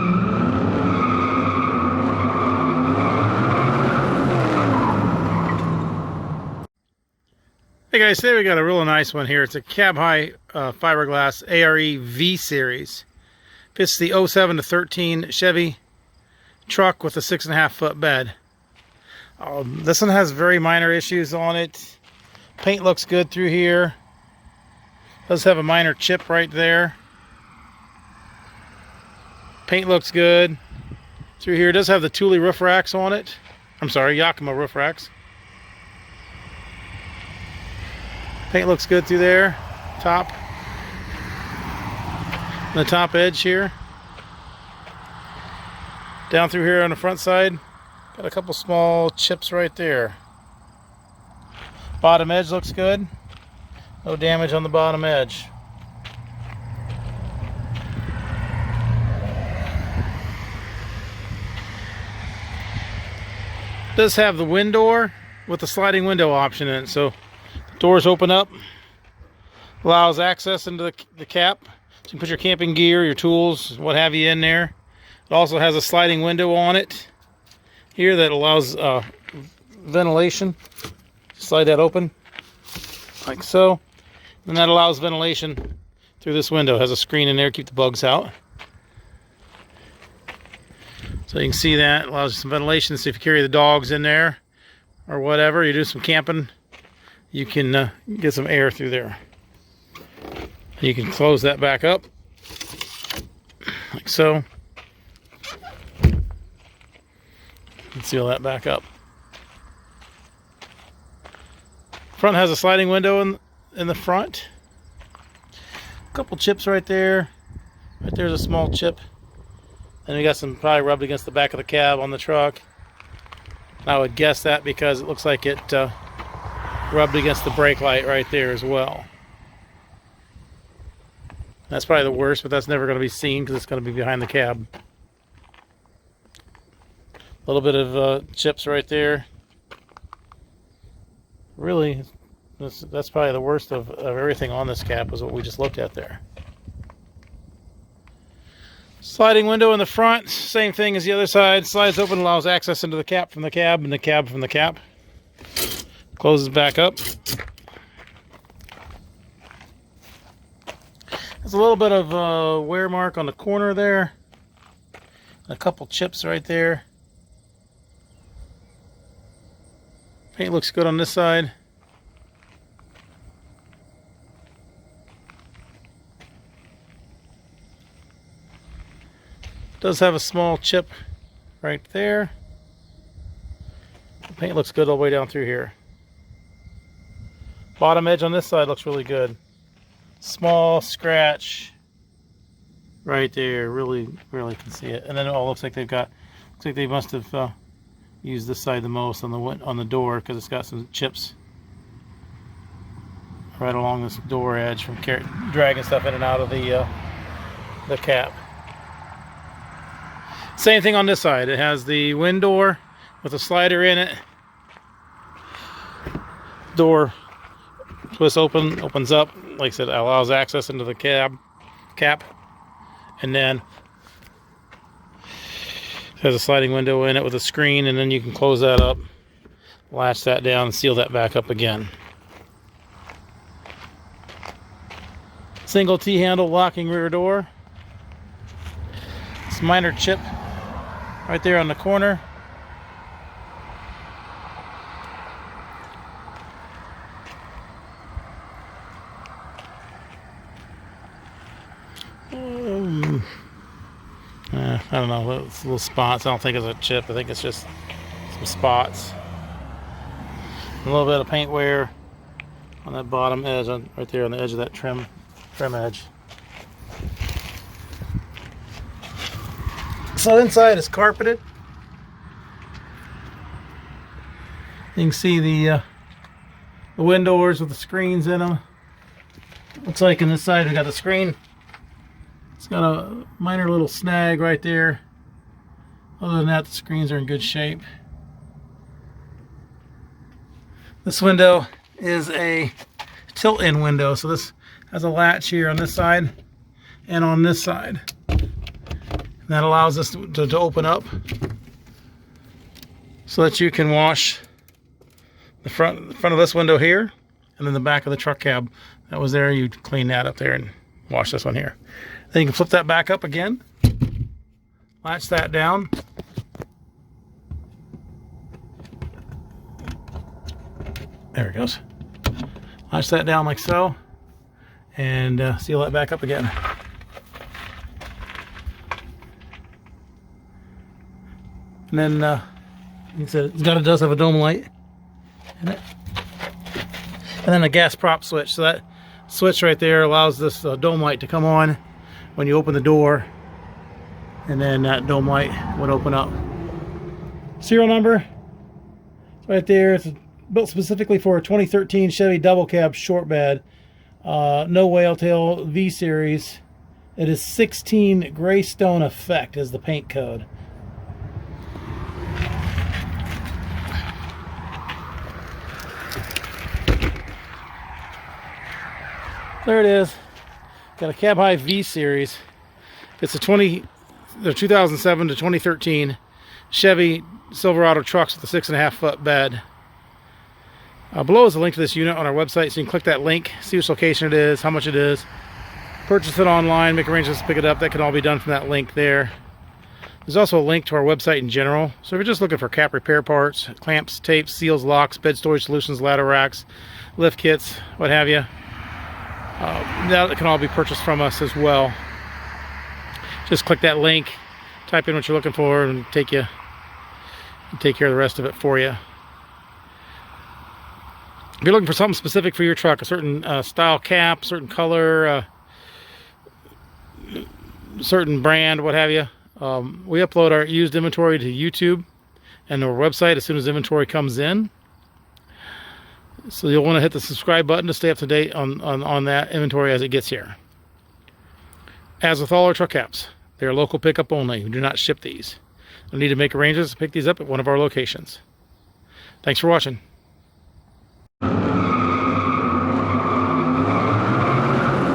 Hey guys, today we got a real nice one here. It's a cab high fiberglass ARE V-Series. Fits the 07 to 13 Chevy truck with a 6.5 foot bed. This one has very minor issues on it. Paint looks good through here. Does have a minor chip right there. Paint looks good through here. It does have the Thule roof racks on it. I'm sorry, Yakima roof racks. Paint looks good through there. Top. The top edge here. Down through here on the front side. Got a couple small chips right there. Bottom edge looks good. No damage on the bottom edge. It does have the window with the sliding window option in it, so the doors open up, allows access into the cap, so you can put your camping gear, your tools, what have you in there. It also has a sliding window on it here that allows ventilation. Slide that open like so, and that allows ventilation through this window. It has a screen in there to keep the bugs out. So you can see that allows you some ventilation. So if you carry the dogs in there or whatever, you do some camping, you can get some air through there. You can close that back up like so and seal that back up. Front has a sliding window in the front. A couple chips right there. Right there's a small chip. And we got some probably rubbed against the back of the cab on the truck. I would guess that because it looks like it rubbed against the brake light right there as well. That's probably the worst, but that's never going to be seen because it's going to be behind the cab. A little bit of chips right there. Really, that's probably the worst of everything on this cab is what we just looked at there. Sliding window in the front, same thing as the other side. Slides open, allows access into the cap from the cab and the cab from the cap. Closes back up. There's a little bit of wear mark on the corner there. A couple chips right there. Paint looks good on this side. Does have a small chip right there. The paint looks good all the way down through here. Bottom edge on this side looks really good. Small scratch right there. Really can see it. And then it all looks like they've got. Looks like they must have used this side the most on the door because it's got some chips right along this door edge from dragging stuff in and out of the cap. Same thing on this side. It has the window with a slider in it. Door twists open, opens up. Like I said, allows access into the cap. And then it has a sliding window in it with a screen, and then you can close that up, latch that down, and seal that back up again. Single T-handle locking rear door. This minor chip right there on the corner. I don't know, it's little spots. I don't think it's a chip. I think it's just some spots. A little bit of paint wear on that bottom edge, right there on the edge of that trim edge. So inside is carpeted. You can see the windows with the screens in them. Looks like on this side we got the screen. It's got a minor little snag right there. Other than that, the screens are in good shape. This window is a tilt-in window, so this has a latch here on this side and on this side. that allows us to open up so that you can wash the front of this window here, and then the back of the truck cab that was there. You clean that up there and wash this one here. Then you can flip that back up again, latch that down, there it goes. Latch that down like so, and seal that back up again. And then it's does have a dome light in it, and then a gas prop switch. So that switch right there allows this dome light to come on when you open the door, and then that dome light would open up. Serial number right there. It's built specifically for a 2013 Chevy double cab short bed, no whale tail, V-Series. It is 16 Greystone Effect is the paint code. There it is. Got a cab high V-Series. It's a 2007 to 2013 Chevy Silverado trucks with a 6.5 foot bed. Below is a link to this unit on our website, so you can click that link, see which location it is, how much it is, purchase it online, make arrangements to pick it up. That can all be done from that link there. There's also a link to our website in general. So if you're just looking for cap repair parts, clamps, tapes, seals, locks, bed storage solutions, ladder racks, lift kits, what have you, that can all be purchased from us as well. Just click that link, type in what you're looking for, and take care of the rest of it for you. If you're looking for something specific for your truck, a certain style cap, certain color, certain brand, what have you, we upload our used inventory to YouTube and our website as soon as inventory comes in. So you'll want to hit the subscribe button to stay up to date on that inventory as it gets here. As with all our truck caps, they are local pickup only. We do not ship these. You'll need to make arrangements to pick these up at one of our locations. Thanks for watching.